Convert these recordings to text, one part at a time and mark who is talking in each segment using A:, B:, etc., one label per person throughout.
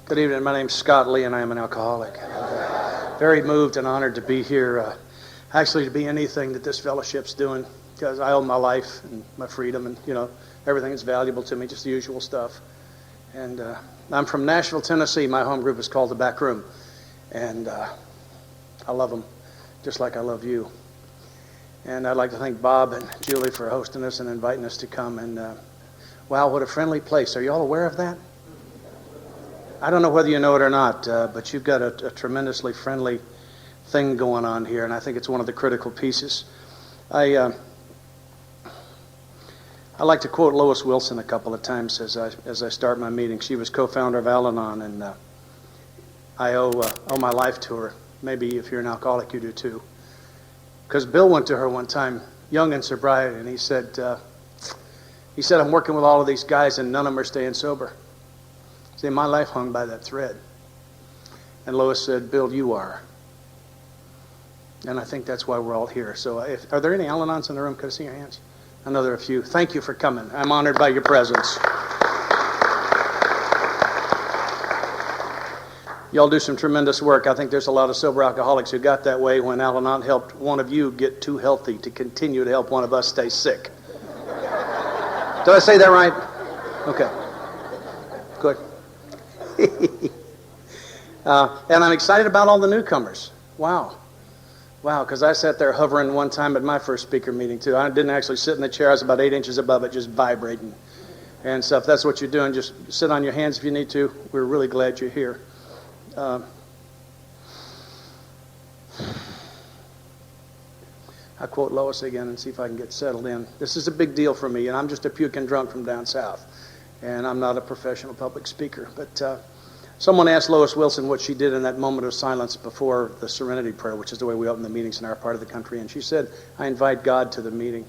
A: Good evening. My name's Scott Lee, and I am an alcoholic. Very moved and honored to be here. Actually, to be anything that this fellowship's doing, because I owe my life and my freedom and, everything that's valuable to me, just the usual stuff. And I'm from Nashville, Tennessee. My home group is called The Back Room. And I love them just like I love you. And I'd like to thank Bob and Julie for hosting us and inviting us to come. And wow, what a friendly place. Are you all aware of that? I don't know whether you know it or not, but you've got a tremendously friendly thing going on here, and I think it's one of the critical pieces. I like to quote Lois Wilson a couple of times as I start my meeting. She was co-founder of Al-Anon, and I owe my life to her. Maybe if you're an alcoholic, you do too. Because Bill went to her one time, young in sobriety, and he said, I'm working with all of these guys, and none of them are staying sober. See, my life hung by that thread. And Lois said, Bill, you are. And I think that's why we're all here. So are there any Al-Anons in the room? Could I see your hands? I know there are a few. Thank you for coming. I'm honored by your presence. Y'all do some tremendous work. I think there's a lot of sober alcoholics who got that way when Al-Anon helped one of you get too healthy to continue to help one of us stay sick. Did I say that right? Okay. Good. And I'm excited about all the newcomers. Wow, because I sat there hovering one time at my first speaker meeting, too. I didn't actually sit in the chair. I was about 8 inches above it, just vibrating. And so if that's what you're doing, just sit on your hands if you need to. We're really glad you're here. I quote Lois again and see if I can get settled in. This is a big deal for me, and I'm just a puking drunk from down south. And I'm not a professional public speaker. But someone asked Lois Wilson what she did in that moment of silence before the Serenity Prayer, which is the way we open the meetings in our part of the country. And she said, I invite God to the meeting.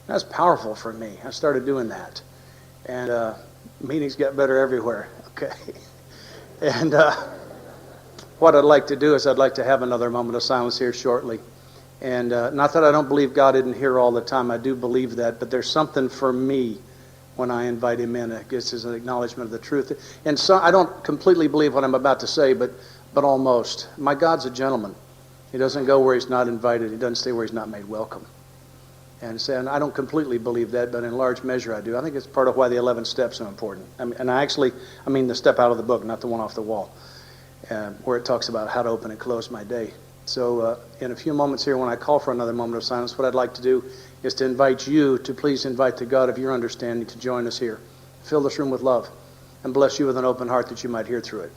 A: That was powerful for me. I started doing that. And meetings get better everywhere. Okay. And what I'd like to do is I'd like to have another moment of silence here shortly. And not that I don't believe God isn't here all the time. I do believe that. But there's something for me when I invite him in. I guess is an acknowledgement of the truth. And so I don't completely believe what I'm about to say, but almost. My God's a gentleman. He doesn't go where he's not invited. He doesn't stay where he's not made welcome. And I don't completely believe that, but in large measure I do. I think it's part of why the 11 steps are important. I mean the step out of the book, not the one off the wall, where it talks about how to open and close my day. So in a few moments here, when I call for another moment of silence, what I'd like to do is to invite you to please invite the God of your understanding to join us here. Fill this room with love and bless you with an open heart that you might hear through it.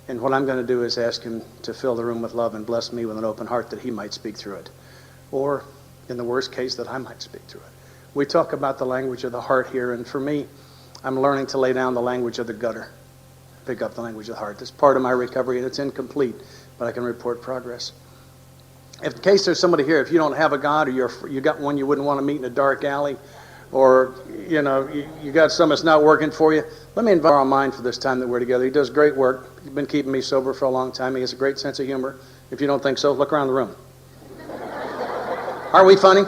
A: And what I'm going to do is ask him to fill the room with love and bless me with an open heart that he might speak through it. Or, in the worst case, that I might speak through it. We talk about the language of the heart here, and for me, I'm learning to lay down the language of the gutter, pick up the language of the heart. That's part of my recovery, and it's incomplete, but I can report progress. If in case there's somebody here, if you don't have a God, or you got one you wouldn't want to meet in a dark alley, or you got some that's not working for you, let me invite our mind for this time that we're together. He does great work. He's been keeping me sober for a long time. He has a great sense of humor. If you don't think so, look around the room. Aren't we funny?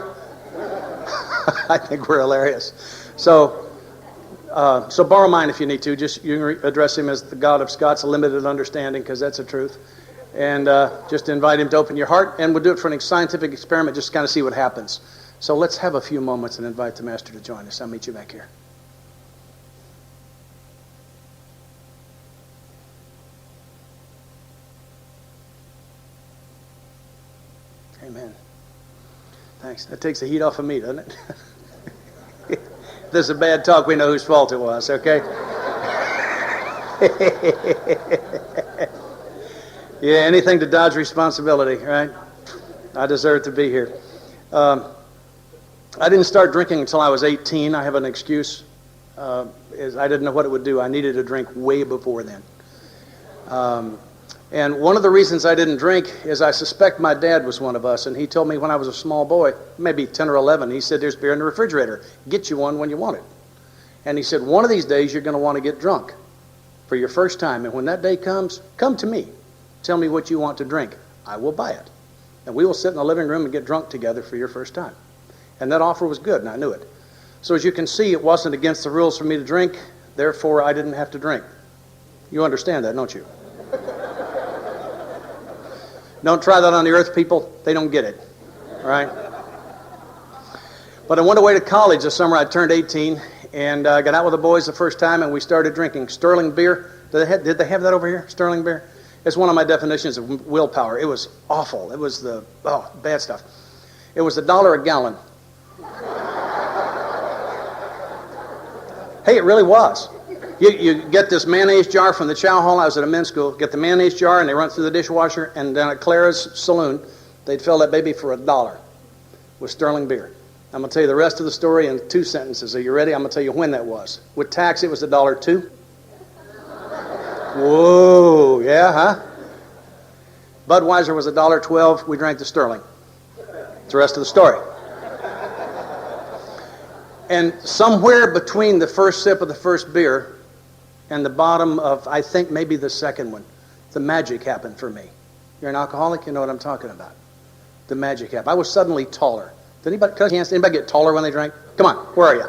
A: I think we're hilarious. So borrow mine if you need to. Just you can address him as the God of Scott's limited understanding, because that's the truth. And just invite him to open your heart, and we'll do it for an scientific experiment, just to kind of see what happens. So let's have a few moments and invite the Master to join us. I'll meet you back here. Amen. Thanks. That takes the heat off of me, doesn't it? If this is a bad talk, we know whose fault it was, okay? Yeah, anything to dodge responsibility, right? I deserve to be here. I didn't start drinking until I was 18. I have an excuse. I didn't know what it would do. I needed a drink way before then. And one of the reasons I didn't drink is I suspect my dad was one of us. And he told me when I was a small boy, maybe 10 or 11, he said, there's beer in the refrigerator. Get you one when you want it. And he said, one of these days you're going to want to get drunk for your first time. And when that day comes, come to me. Tell me what you want to drink. I will buy it. And we will sit in the living room and get drunk together for your first time. And that offer was good, and I knew it. So as you can see, it wasn't against the rules for me to drink. Therefore, I didn't have to drink. You understand that, don't you? Don't try that on the earth, people. They don't get it. All right? But I went away to college the summer I turned 18, and got out with the boys the first time, and we started drinking Sterling beer. Did they have that over here, Sterling beer? It's one of my definitions of willpower. It was awful. It was bad stuff. It was $1 a gallon. Hey, it really was. You get this mayonnaise jar from the chow hall. I was at a men's school. Get the mayonnaise jar, and they run it through the dishwasher, and down at Clara's Saloon, they'd fill that baby for $1 with Sterling beer. I'm going to tell you the rest of the story in 2 sentences. Are you ready? I'm going to tell you when that was. With tax, it was $1 too. Whoa, yeah, huh? Budweiser was $1.12. We drank the Sterling. That's the rest of the story. And somewhere between the first sip of the first beer and the bottom of, I think, maybe the second one, the magic happened for me. You're an alcoholic, you know what I'm talking about. The magic happened. I was suddenly taller. Did anybody get taller when they drank? Come on, where are you?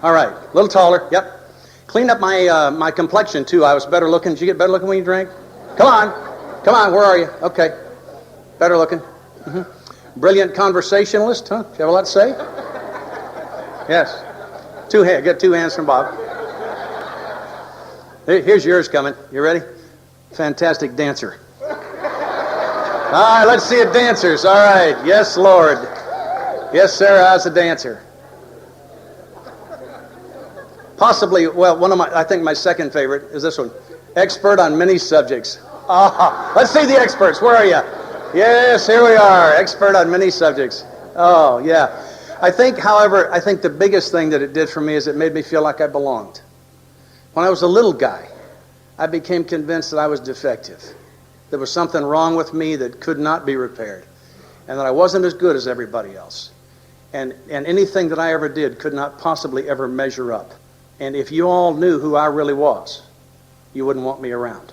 A: All right, a little taller, yep. Cleaned up my complexion, too. I was better looking. Did you get better looking when you drank? Come on, where are you? Okay, better looking. Mm-hmm. Brilliant conversationalist, huh? Do you have a lot to say? Yes. Get 2 hands from Bob. Here's yours coming. You ready? Fantastic dancer. All right, let's see it, dancers. All right. Yes, Lord. Yes, Sarah, how's a dancer? Possibly, well, I think my second favorite is this one. Expert on many subjects. Let's see the experts. Where are you? Yes, here we are. Expert on many subjects. Oh, yeah. I think the biggest thing that it did for me is it made me feel like I belonged. When I was a little guy, I became convinced that I was defective. There was something wrong with me that could not be repaired, and that I wasn't as good as everybody else. And anything that I ever did could not possibly ever measure up. And if you all knew who I really was, you wouldn't want me around.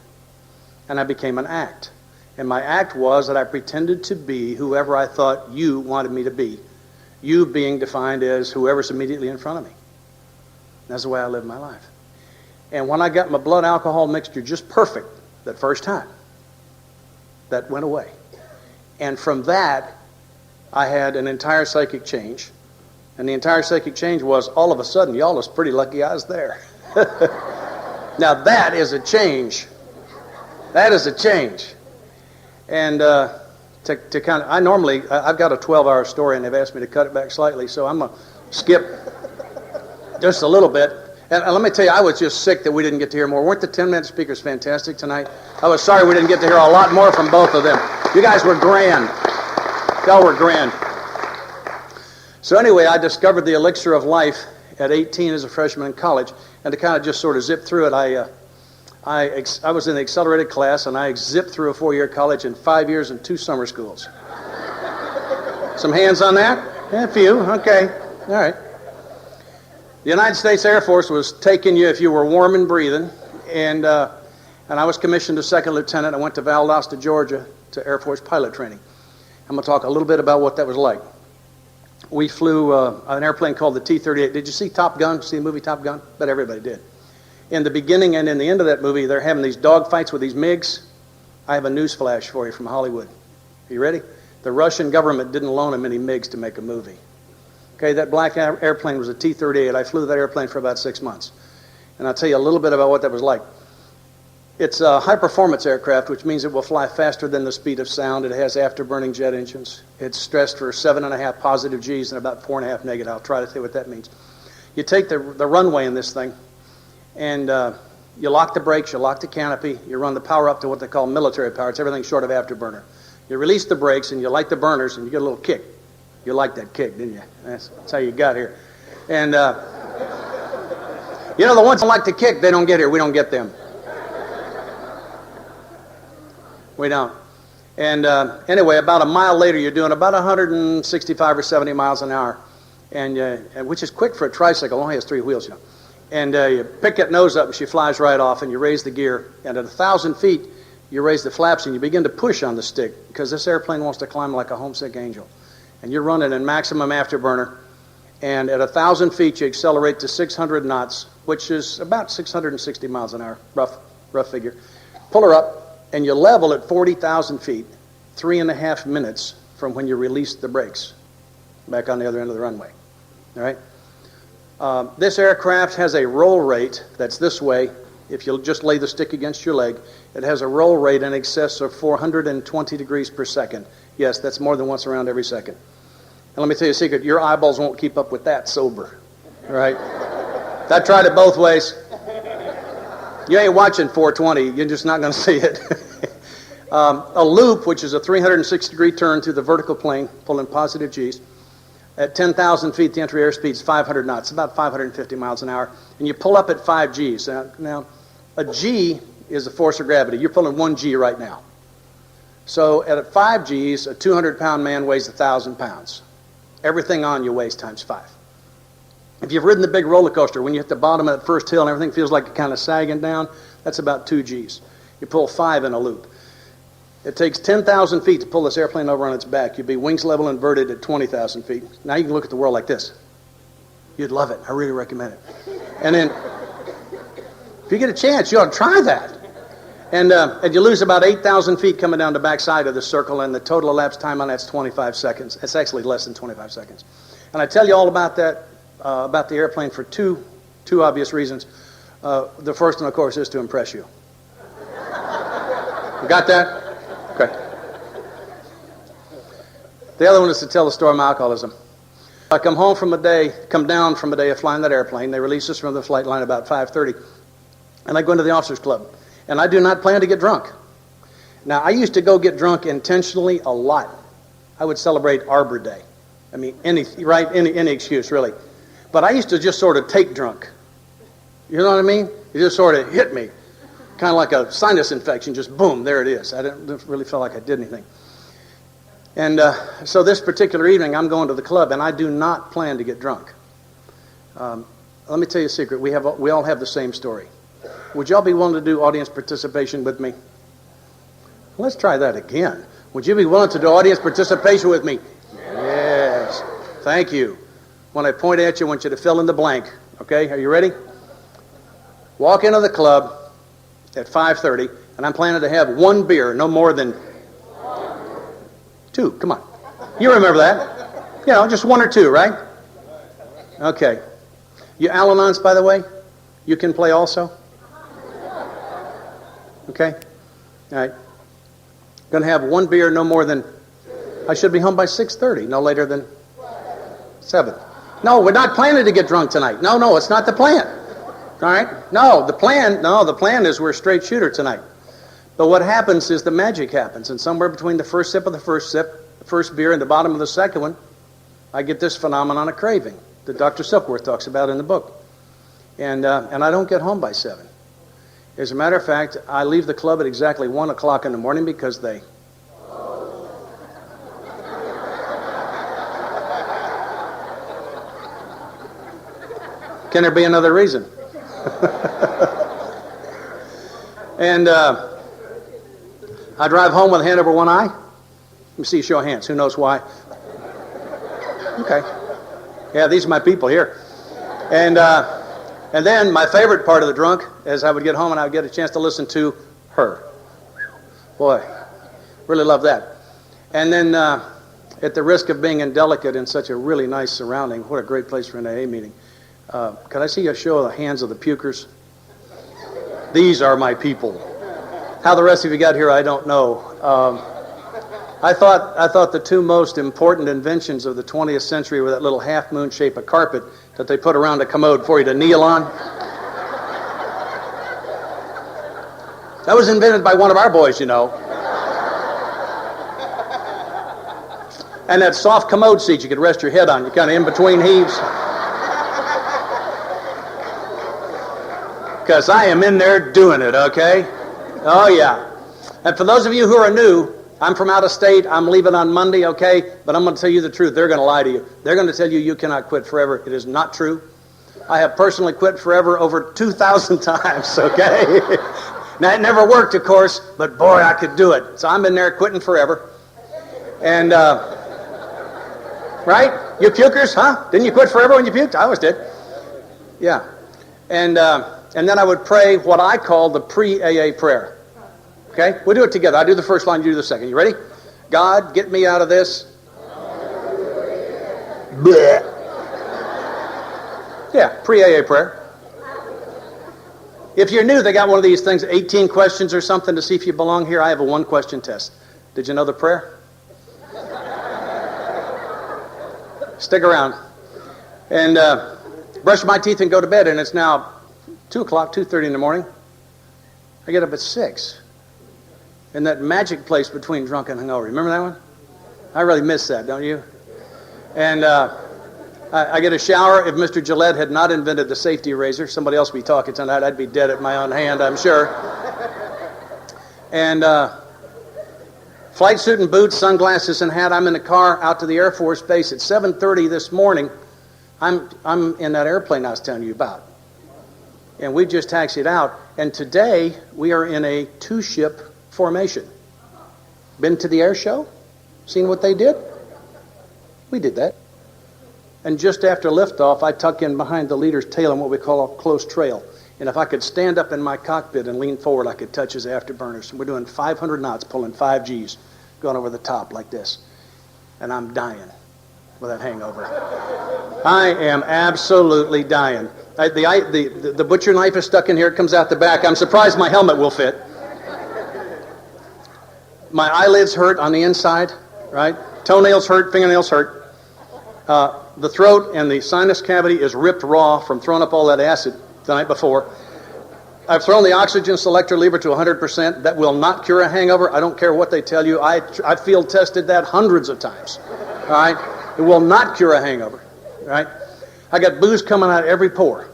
A: And I became an act. And my act was that I pretended to be whoever I thought you wanted me to be. You being defined as whoever's immediately in front of me. That's the way I lived my life. And when I got my blood alcohol mixture just perfect that first time, that went away. And from that, I had an entire psychic change. And the entire psychic change was, all of a sudden, y'all was pretty lucky I was there. Now that is a change. That is a change. And to kind of, I've got a 12-hour story, and they've asked me to cut it back slightly, so I'm going to skip just a little bit. And let me tell you, I was just sick that we didn't get to hear more. Weren't the 10-minute speakers fantastic tonight? I was sorry we didn't get to hear a lot more from both of them. You guys were grand. Y'all were grand. So anyway, I discovered the elixir of life at 18 as a freshman in college, and to kind of just sort of zip through it, I was in the accelerated class, and I zipped through a 4-year college in 5 years and 2 summer schools. Some hands on that? Yeah, a few. Okay. All right. The United States Air Force was taking you if you were warm and breathing, and I was commissioned as second lieutenant. I went to Valdosta, Georgia, to Air Force pilot training. I'm going to talk a little bit about what that was like. We flew an airplane called the T-38. Did you see Top Gun? See the movie Top Gun? Bet everybody did. In the beginning and in the end of that movie, they're having these dog fights with these MiGs. I have a news flash for you from Hollywood. Are you ready? The Russian government didn't loan them any MiGs to make a movie. Okay, that black airplane was a T-38. I flew that airplane for about 6 months. And I'll tell you a little bit about what that was like. It's a high-performance aircraft, which means it will fly faster than the speed of sound. It has afterburning jet engines. It's stressed for 7.5 positive Gs and about 4.5 negative. I'll try to tell you what that means. You take the runway in this thing, and you lock the brakes, you lock the canopy, you run the power up to what they call military power. It's everything short of afterburner. You release the brakes, and you light the burners, and you get a little kick. You liked that kick, didn't you? That's how you got here. And, you know, the ones that like to kick, they don't get here. We don't get them. We don't. And anyway, about a mile later, you're doing about 165 or 70 miles an hour, and which is quick for a tricycle. It only has 3 wheels, you know. And you pick that nose up, and she flies right off, and you raise the gear. And at 1,000 feet, you raise the flaps, and you begin to push on the stick, because this airplane wants to climb like a homesick angel. And you're running in maximum afterburner. And at 1,000 feet, you accelerate to 600 knots, which is about 660 miles an hour, rough figure. Pull her up, and you level at 40,000 feet, 3.5 minutes from when you release the brakes back on the other end of the runway. All right? This aircraft has a roll rate that's this way. If you'll just lay the stick against your leg, it has a roll rate in excess of 420 degrees per second. Yes, that's more than once around every second. And let me tell you a secret, your eyeballs won't keep up with that sober. All right? I tried it both ways. You ain't watching 420. You're just not going to see it. A loop, which is a 360-degree turn through the vertical plane, pulling positive G's. At 10,000 feet, the entry airspeed is 500 knots, about 550 miles an hour. And you pull up at 5 G's. Now, a G is a force of gravity. You're pulling 1 G right now. So at 5 G's, a 200-pound man weighs 1,000 pounds. Everything on you weighs times 5. If you've ridden the big roller coaster, when you hit the bottom of that first hill and everything feels like it's kind of sagging down, that's about 2 G's. You pull 5 in a loop. It takes 10,000 feet to pull this airplane over on its back. You'd be wings level inverted at 20,000 feet. Now you can look at the world like this. You'd love it. I really recommend it. And then, if you get a chance, you ought to try that. And you lose about 8,000 feet coming down the backside of the circle, and the total elapsed time on that's 25 seconds. It's actually less than 25 seconds. And I tell you all about that, about the airplane for two obvious reasons. The first one, of course, is to impress you. You got that? Okay. The other one is to tell the story of my alcoholism. I come down from a day of flying that airplane. They release us from the flight line about 5:30, and I go into the officers' club. And I do not plan to get drunk. Now, I used to go get drunk intentionally a lot. I would celebrate Arbor Day. I mean, any excuse, really. But I used to just sort of take drunk. You know what I mean? It just sort of hit me. Kind of like a sinus infection, just boom, there it is. I didn't really feel like I did anything. And so this particular evening, I'm going to the club, and I do not plan to get drunk. Let me tell you a secret. We all have the same story. Would y'all be willing to do audience participation with me? Let's try that again. Would you be willing to do audience participation with me? Yes. Thank you. When I point at you, I want you to fill in the blank. Okay, are you ready? Walk into the club at 5:30, and I'm planning to have 1 beer, no more than 2. Come on. You remember that. You know, just 1 or 2, right? Okay. You Al-Anons, by the way, you can play also? Okay? All right. Going to have 1 beer, no more than... I should be home by 6:30, no later than 7. No, we're not planning to get drunk tonight. No, it's not the plan. All right? No, the plan is we're a straight shooter tonight. But what happens is the magic happens, and somewhere between the first sip of the first beer, and the bottom of the second one, I get this phenomenon of craving that Dr. Silkworth talks about in the book. And I don't get home by 7. As a matter of fact, I leave the club at exactly 1 o'clock in the morning because they... Can there be another reason? And I drive home with a hand over one eye. Let me see you show of hands. Who knows why? Okay. Yeah, these are my people here. And then my favorite part of the drunk is I would get home and I would get a chance to listen to her. Boy, really love that. And then at the risk of being indelicate in such a really nice surrounding, what a great place for an AA meeting. Could I see a show of the hands of the pukers? These are my people. How the rest of you got here, I don't know. I thought the 2 most important inventions of the 20th century were that little half-moon shape of carpet that they put around a commode for you to kneel on. That was invented by one of our boys, you know. And that soft commode seat you could rest your head on. You're kind of in between heaves. Because I am in there doing it, okay? Oh, yeah. And for those of you who are new, I'm from out of state. I'm leaving on Monday, okay? But I'm going to tell you the truth. They're going to lie to you. They're going to tell you you cannot quit forever. It is not true. I have personally quit forever over 2,000 times, okay? Now, it never worked, of course, but boy, I could do it. So I'm in there quitting forever. And, right? You pukers, huh? Didn't you quit forever when you puked? I always did. Yeah. And and then I would pray what I call the pre-AA prayer. Okay? We'll do it together. I do the first line, you do the second. You ready? God, get me out of this. Blech. Yeah, pre-AA prayer. If you're new, they got one of these things, 18 questions or something to see if you belong here. I have a one-question test. Did you know the prayer? Stick around. And brush my teeth and go to bed, and it's now 2 o'clock, 2:30 in the morning. I get up at 6. In that magic place between drunk and hungover. Remember that one? I really miss that, don't you? And I get a shower. If Mr. Gillette had not invented the safety razor, somebody else would be talking tonight. I'd be dead at my own hand, I'm sure. And flight suit and boots, sunglasses and hat. I'm in the car out to the Air Force Base at 7:30 this morning. I'm in that airplane I was telling you about. And we just taxied out. And today we are in a 2-ship formation. Been to the air show? Seen what they did? We did that. And just after liftoff, I tuck in behind the leader's tail in what we call a close trail. And if I could stand up in my cockpit and lean forward, I could touch his afterburners. And we're doing 500 knots, pulling 5 Gs, going over the top like this. And I'm dying with that hangover. I am absolutely dying. The butcher knife is stuck in here. It comes out the back. I'm surprised my helmet will fit. My eyelids hurt on the inside, right? Toenails hurt, fingernails hurt. The throat and the sinus cavity is ripped raw from throwing up all that acid the night before. I've thrown the oxygen selector lever to 100%. That will not cure a hangover. I don't care what they tell you. I field tested that hundreds of times. All right? It will not cure a hangover. All right? I got booze coming out every pore.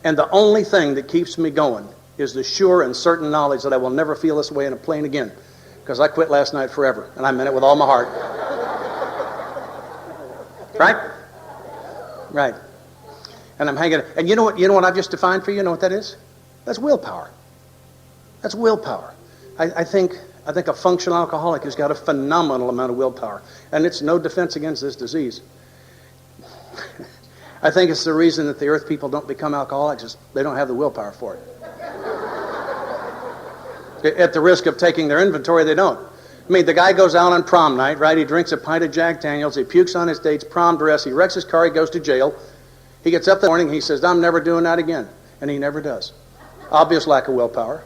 A: And the only thing that keeps me going is the sure and certain knowledge that I will never feel this way in a plane again. Because I quit last night forever. And I meant it with all my heart. Right? Right. And I'm hanging. And you know what I've just defined for you? You know what that is? That's willpower. That's willpower. I think a functional alcoholic has got a phenomenal amount of willpower. And it's no defense against this disease. I think it's the reason that the earth people don't become alcoholics is they don't have the willpower for it. At the risk of taking their inventory, they don't. I mean, the guy goes out on prom night, right? He drinks a pint of Jack Daniels. He pukes on his date's prom dress. He wrecks his car. He goes to jail. He gets up that morning. He says, I'm never doing that again. And he never does. Obvious lack of willpower.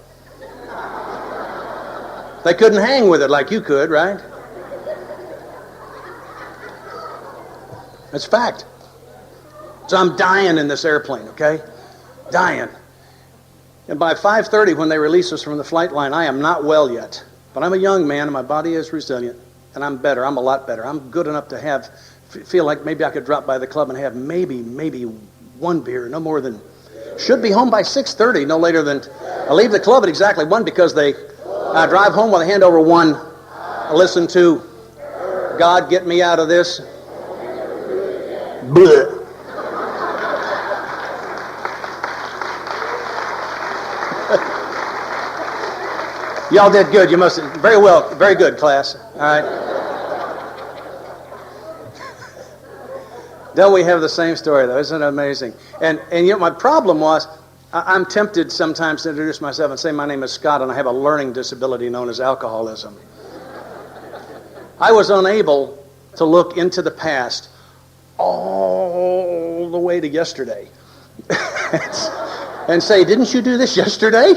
A: They couldn't hang with it like you could, right? It's fact. So I'm dying in this airplane, okay? Dying. And by 5:30, when they release us from the flight line, I am not well yet. But I'm a young man, and my body is resilient. And I'm better. I'm a lot better. I'm good enough to feel like maybe I could drop by the club and have maybe one beer, no more than... Should be home by 6:30, no later than... I leave the club at exactly 1 because I drive home with a hand over 1. I listen to God, get me out of this. Blech. Y'all did good. You must have, very well, very good, class. All right. Don't we have the same story, though? Isn't it amazing? And you know, my problem was, I'm tempted sometimes to introduce myself and say my name is Scott and I have a learning disability known as alcoholism. I was unable to look into the past all the way to yesterday and say, didn't you do this yesterday?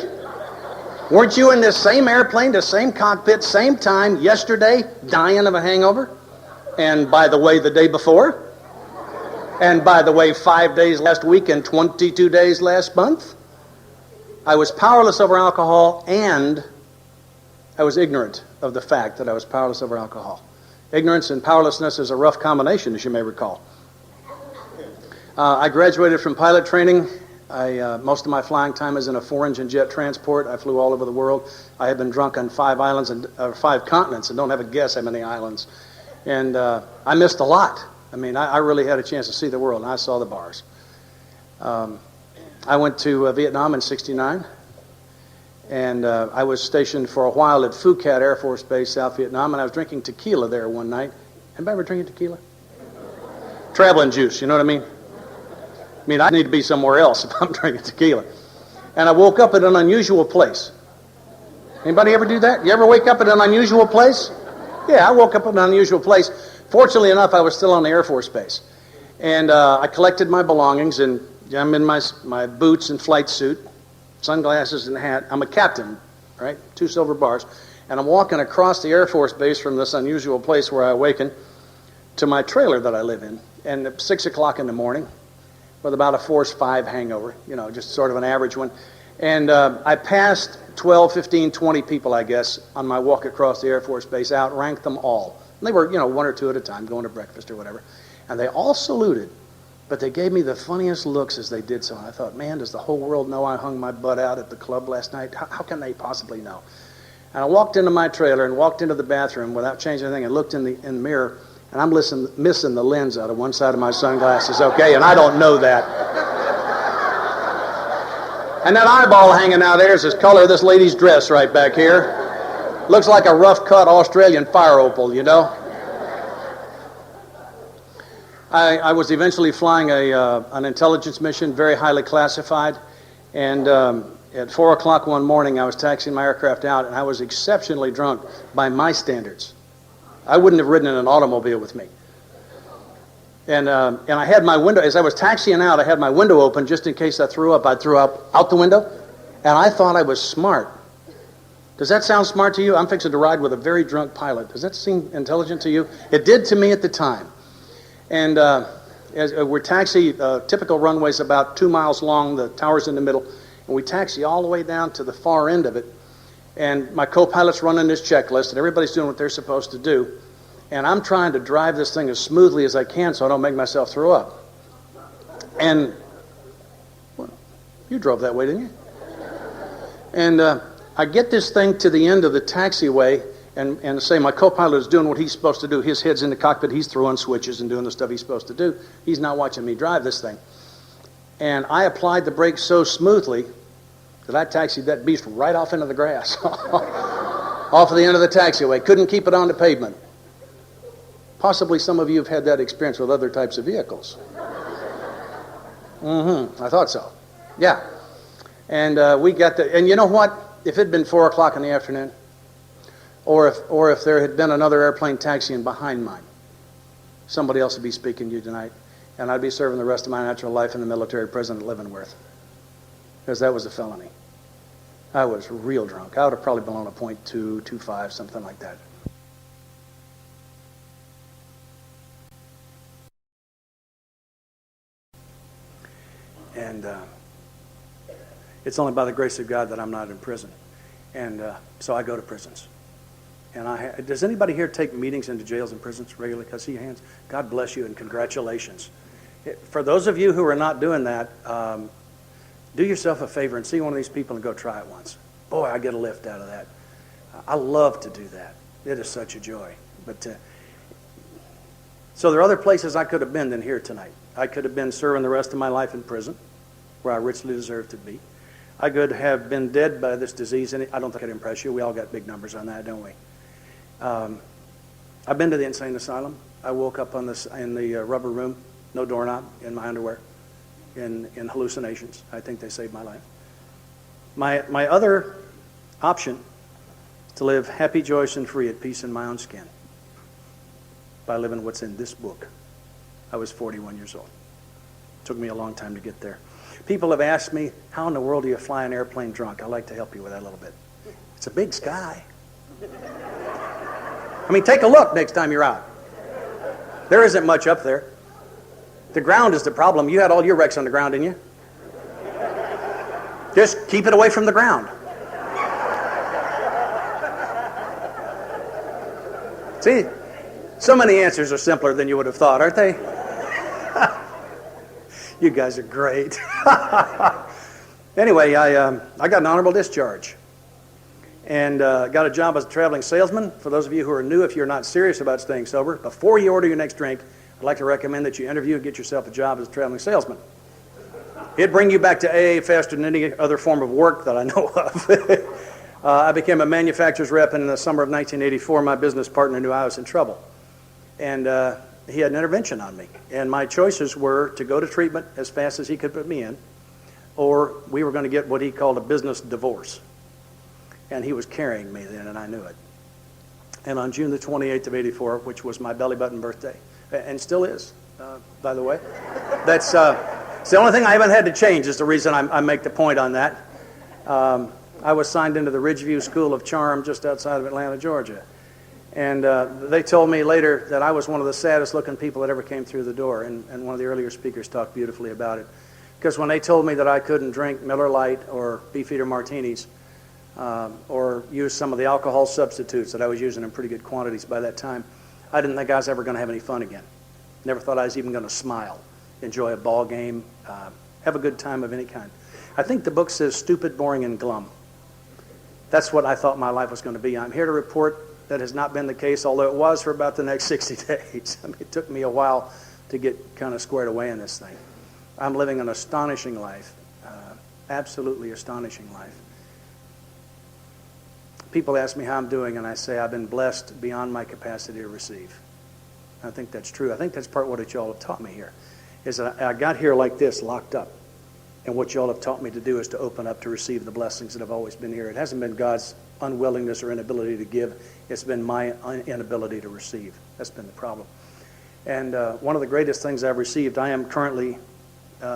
A: Weren't you in this same airplane, the same cockpit, same time, yesterday, dying of a hangover? And by the way, the day before? And by the way, 5 days last week and 22 days last month? I was powerless over alcohol, and I was ignorant of the fact that I was powerless over alcohol. Ignorance and powerlessness is a rough combination, as you may recall. I graduated from pilot training. Most of my flying time is in a 4-engine jet transport. I flew all over the world. I have been drunk on 5 islands and 5 continents, and don't have a guess how many islands. And I missed a lot. I mean, I really had a chance to see the world, and I saw the bars. I went to Vietnam in '69, and I was stationed for a while at Phuket Air Force Base, South Vietnam, and I was drinking tequila there one night. Anybody ever drinking tequila? Traveling juice, you know what I mean? I mean, I need to be somewhere else if I'm drinking tequila. And I woke up at an unusual place. Anybody ever do that? You ever wake up at an unusual place? Yeah, I woke up at an unusual place. Fortunately enough, I was still on the Air Force Base. And I collected my belongings, and I'm in my boots and flight suit, sunglasses and hat. I'm a captain, right? 2 silver bars. And I'm walking across the Air Force Base from this unusual place where I awakened to my trailer that I live in. And at 6 o'clock in the morning, with about a force 5 hangover, just sort of an average one. And I passed 12, 15, 20 people, I guess, on my walk across the Air Force Base, outranked them all. And they were, 1 or 2 at a time, going to breakfast or whatever. And they all saluted, but they gave me the funniest looks as they did so. And I thought, man, does the whole world know I hung my butt out at the club last night? How can they possibly know? And I walked into my trailer and walked into the bathroom without changing anything and looked in the mirror, and I'm missing the lens out of one side of my sunglasses, okay? And I don't know that. And that eyeball hanging out there is the color of this lady's dress right back here. Looks like a rough-cut Australian fire opal, I was eventually flying an intelligence mission, very highly classified, and at 4 o'clock one morning, I was taxiing my aircraft out, and I was exceptionally drunk by my standards. I wouldn't have ridden in an automobile with me. And I had my window, as I was taxiing out, I had my window open just in case I threw up. I threw up out the window, and I thought I was smart. Does that sound smart to you? I'm fixing to ride with a very drunk pilot. Does that seem intelligent to you? It did to me at the time. And as we're taxi, typical runway's about 2 miles long, the tower's in the middle, and we taxi all the way down to the far end of it. And my co-pilot's running this checklist, and everybody's doing what they're supposed to do. And I'm trying to drive this thing as smoothly as I can so I don't make myself throw up. And, well, you drove that way, didn't you? And I get this thing to the end of the taxiway, and say my co-pilot is doing what he's supposed to do. His head's in the cockpit, he's throwing switches and doing the stuff he's supposed to do. He's not watching me drive this thing. And I applied the brakes so smoothly that I taxied that beast right off into the grass. Off of the end of the taxiway. Couldn't keep it on the pavement. Possibly some of you have had that experience with other types of vehicles. I thought so. Yeah. And we got the, and you know what? If it had been 4 o'clock in the afternoon, or if there had been another airplane taxiing behind mine, somebody else would be speaking to you tonight, and I'd be serving the rest of my natural life in the military prison at Leavenworth, because that was a felony. I was real drunk. I would have probably blown a .2, 2.5, something like that. And it's only by the grace of God that I'm not in prison. And so I go to prisons. And does anybody here take meetings into jails and prisons regularly? Can I see your hands? God bless you and congratulations. For those of you who are not doing that, do yourself a favor and see one of these people and go try it once. Boy, I get a lift out of that. I love to do that. It is such a joy. But so there are other places I could have been than here tonight. I could have been serving the rest of my life in prison, where I richly deserve to be. I could have been dead by this disease, and I don't think I'd impress you. We all got big numbers on that, don't we? I've been to the insane asylum. I woke up in the rubber room, no doorknob, in my underwear, in hallucinations. I think they saved my life. My other option is to live happy, joyous, and free at peace in my own skin by living what's in this book. I was 41 years old. It took me a long time to get there. People have asked me, how in the world do you fly an airplane drunk? I'd like to help you with that a little bit. It's a big sky. I mean, take a look next time you're out. There isn't much up there. The ground is the problem. You had all your wrecks on the ground, didn't you? Just keep it away from the ground. See, so many answers are simpler than you would have thought, aren't they? You guys are great. Anyway, I got an honorable discharge and got a job as a traveling salesman. For those of you who are new, if you're not serious about staying sober, before you order your next drink, I'd like to recommend that you interview and get yourself a job as a traveling salesman. It'd bring you back to AA faster than any other form of work that I know of. I became a manufacturer's rep in the summer of 1984. My business partner knew I was in trouble. And he had an intervention on me. And my choices were to go to treatment as fast as he could put me in, or we were going to get what he called a business divorce. And he was carrying me then, and I knew it. And on June the 28th of 84, which was my belly button birthday, and still is, by the way, it's the only thing I haven't had to change is the reason I make the point on that. I was signed into the Ridgeview School of Charm just outside of Atlanta, Georgia. And they told me later that I was one of the saddest looking people that ever came through the door, and one of the earlier speakers talked beautifully about it. Because when they told me that I couldn't drink Miller Lite or Beefeater martinis, or use some of the alcohol substitutes that I was using in pretty good quantities by that time, I didn't think I was ever going to have any fun again. Never thought I was even going to smile, enjoy a ball game, have a good time of any kind. I think the book says stupid, boring, and glum. That's what I thought my life was going to be. I'm here to report that has not been the case, although it was for about the next 60 days. I mean, it took me a while to get kind of squared away in this thing. I'm living an astonishing life, absolutely astonishing life. People ask me how I'm doing, and I say I've been blessed beyond my capacity to receive. I think that's true. I think that's part of what y'all have taught me here, is that I got here like this, locked up. And what y'all have taught me to do is to open up to receive the blessings that have always been here. It hasn't been God's unwillingness or inability to give. It's been my inability to receive. That's been the problem. And one of the greatest things I've received, I am currently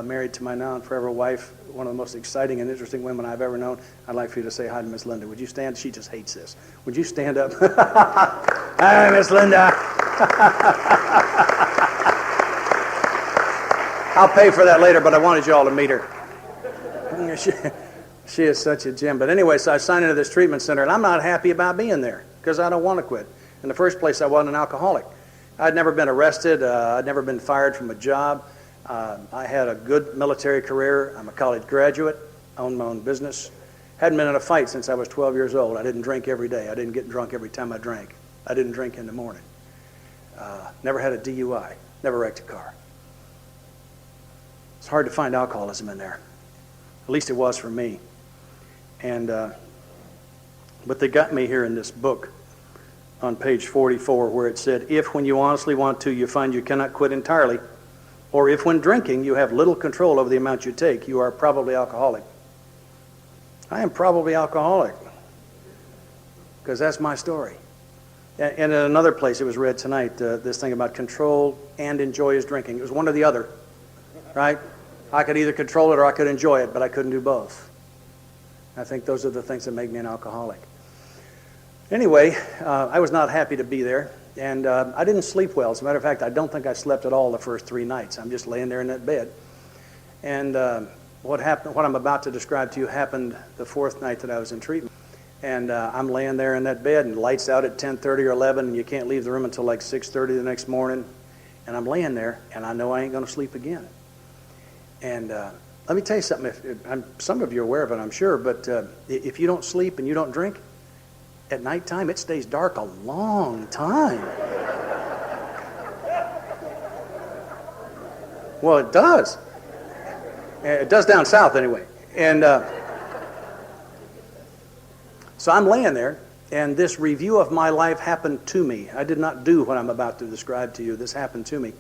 A: married to my now and forever wife, one of the most exciting and interesting women I've ever known. I'd like for you to say hi to Miss Linda. Would you stand? She just hates this. Would you stand up? Hi, Miss Linda. I'll pay for that later, but I wanted you all to meet her. She is such a gem. But anyway, so I signed into this treatment center, and I'm not happy about being there because I don't want to quit. In the first place, I wasn't an alcoholic. I'd never been arrested. I'd never been fired from a job. I had a good military career. I'm a college graduate, owned my own business. Hadn't been in a fight since I was 12 years old. I didn't drink every day. I didn't get drunk every time I drank. I didn't drink in the morning. Never had a DUI. Never wrecked a car. It's hard to find alcoholism in there. At least it was for me. And but they got me here in this book on page 44 where it said, if when you honestly want to, you find you cannot quit entirely, or if when drinking you have little control over the amount you take, you are probably alcoholic. I am probably alcoholic because that's my story. And in another place it was read tonight, this thing about control and enjoy his drinking. It was one or the other, right? I could either control it or I could enjoy it, but I couldn't do both. I think those are the things that make me an alcoholic. Anyway, I was not happy to be there, and I didn't sleep well. As a matter of fact, I don't think I slept at all the first 3 nights. I'm just laying there in that bed. And what I'm about to describe to you happened the 4th night that I was in treatment. And I'm laying there in that bed, and lights out at 10:30 or 11, and you can't leave the room until like 6:30 the next morning. And I'm laying there, and I know I ain't going to sleep again. And let me tell you something. Some of you are aware of it, I'm sure, but if you don't sleep and you don't drink, at nighttime it stays dark a long time. Well, it does. It does down south anyway. And so I'm laying there, and this review of my life happened to me. I did not do what I'm about to describe to you. This happened to me.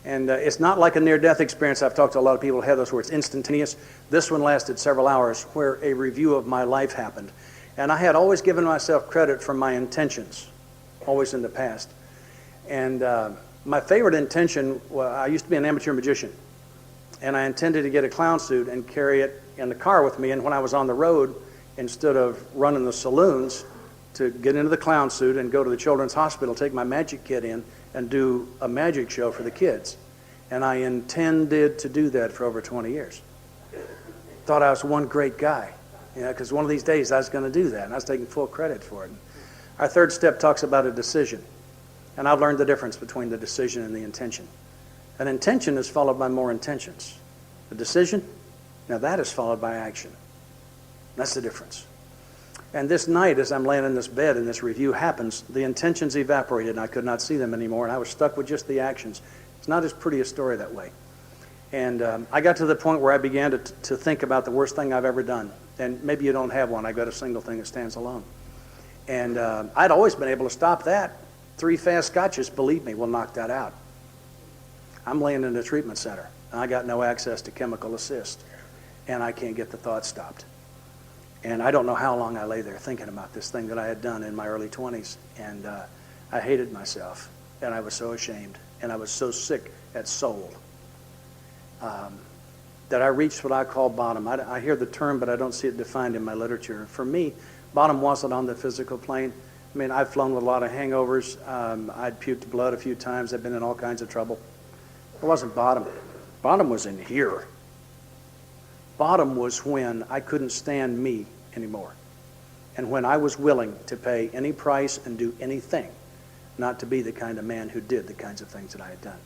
A: And it's not like a near-death experience. I've talked to a lot of people who have those where it's instantaneous. This one lasted several hours where a review of my life happened. And I had always given myself credit for my intentions, always in the past. And my favorite intention, well, I used to be an amateur magician. And I intended to get a clown suit and carry it in the car with me. And when I was on the road, instead of running the saloons, to get into the clown suit and go to the children's hospital, take my magic kit in, and do a magic show for the kids. And I intended to do that for over 20 years. Thought I was one great guy, because one of these days I was going to do that, and I was taking full credit for it. Our 3rd step talks about a decision, and I've learned the difference between the decision and the intention. An intention is followed by more intentions. A decision, now that is followed by action. That's the difference. And this night, as I'm laying in this bed and this review happens, the intentions evaporated and I could not see them anymore, and I was stuck with just the actions. It's not as pretty a story that way. And I got to the point where I began to think about the worst thing I've ever done. And maybe you don't have one. I've got a single thing that stands alone. And I'd always been able to stop that. 3 fast scotches, believe me, will knock that out. I'm laying in a treatment center. And I got no access to chemical assist. And I can't get the thought stopped. And I don't know how long I lay there thinking about this thing that I had done in my early 20s. And I hated myself. And I was so ashamed. And I was so sick at soul that I reached what I call bottom. I hear the term, but I don't see it defined in my literature. For me, bottom wasn't on the physical plane. I mean, I've flown with a lot of hangovers. I'd puked blood a few times. I've been in all kinds of trouble. It wasn't bottom. Bottom was in here. Bottom was when I couldn't stand me anymore. And when I was willing to pay any price and do anything not to be the kind of man who did the kinds of things that I had done.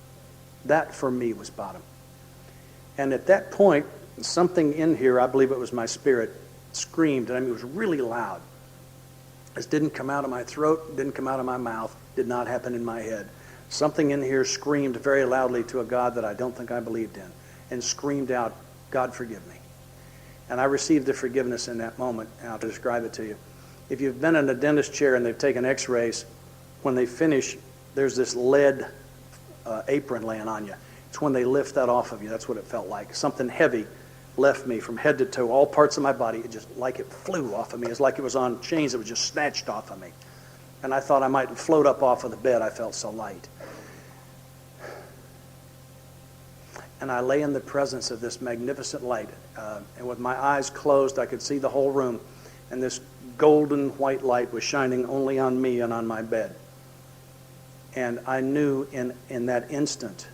A: That, for me, was bottom. And at that point, something in here, I believe it was my spirit, screamed. And I mean, it was really loud. This didn't come out of my throat, didn't come out of my mouth, did not happen in my head. Something in here screamed very loudly to a God that I don't think I believed in, and screamed out, God, forgive me. And I received the forgiveness in that moment, and I'll describe it to you. If you've been in a dentist chair and they've taken x-rays, when they finish, there's this lead apron laying on you. It's when they lift that off of you. That's what it felt like. Something heavy left me from head to toe, all parts of my body. It just like it flew off of me. It's like it was on chains that was just snatched off of me. And I thought I might float up off of the bed. I felt so light. And I lay in the presence of this magnificent light. And with my eyes closed, I could see the whole room. And this golden white light was shining only on me and on my bed. And I knew in that instant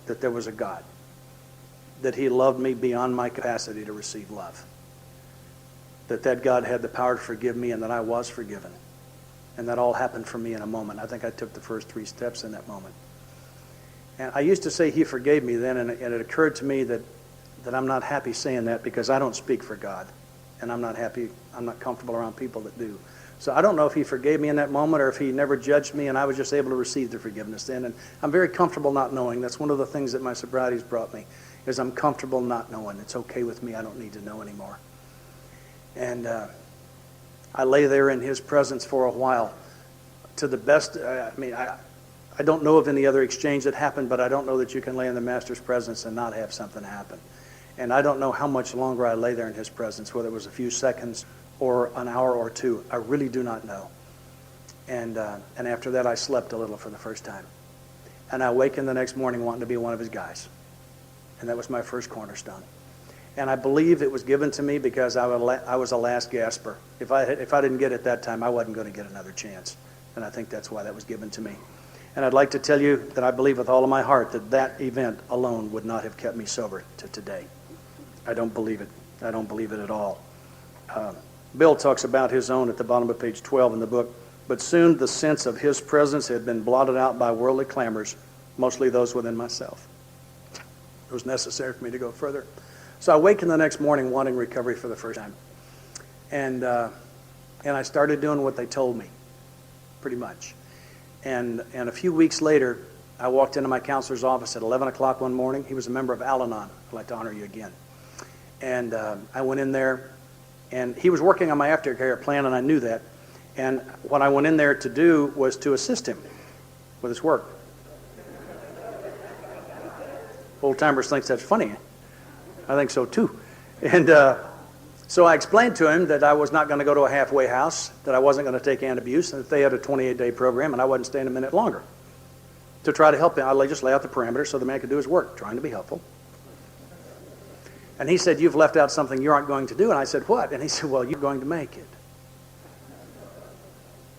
A: that there was a God. That he loved me beyond my capacity to receive love. That God had the power to forgive me and that I was forgiven. And that all happened for me in a moment. I think I took the first 3 steps in that moment. And I used to say he forgave me then, and it occurred to me that I'm not happy saying that because I don't speak for God. And I'm not happy, I'm not comfortable around people that do. So I don't know if he forgave me in that moment or if he never judged me and I was just able to receive the forgiveness then. And I'm very comfortable not knowing. That's one of the things that my sobriety's brought me, is I'm comfortable not knowing. It's okay with me. I don't need to know anymore. And I lay there in his presence for a while. To the best, I don't know of any other exchange that happened, but I don't know that you can lay in the Master's presence and not have something happen. And I don't know how much longer I lay there in his presence, whether it was a few seconds or an hour or 2. I really do not know. And after that, I slept a little for the first time. And I awakened the next morning wanting to be one of his guys. And that was my first cornerstone. And I believe it was given to me because I was a last gasper. If I didn't get it that time, I wasn't going to get another chance. And I think that's why that was given to me. And I'd like to tell you that I believe with all of my heart that that event alone would not have kept me sober to today. I don't believe it. I don't believe it at all. Bill talks about his own at the bottom of page 12 in the book. But soon the sense of his presence had been blotted out by worldly clamors, mostly those within myself. It was necessary for me to go further. So I awakened the next morning wanting recovery for the first time. And I started doing what they told me, pretty much. And a few weeks later, I walked into my counselor's office at 11 o'clock one morning. He was a member of Al-Anon. I'd like to honor you again. And I went in there, and he was working on my aftercare plan, and I knew that. And what I went in there to do was to assist him with his work. Old-timers think that's funny. I think so, too. And so I explained to him that I was not going to go to a halfway house, that I wasn't going to take anti-abuse, and that they had a 28-day program, and I wasn't staying a minute longer to try to help him. I just lay out the parameters so the man could do his work, trying to be helpful. And he said, "You've left out something you aren't going to do." And I said, "What?" And he said, "Well, you're going to make it."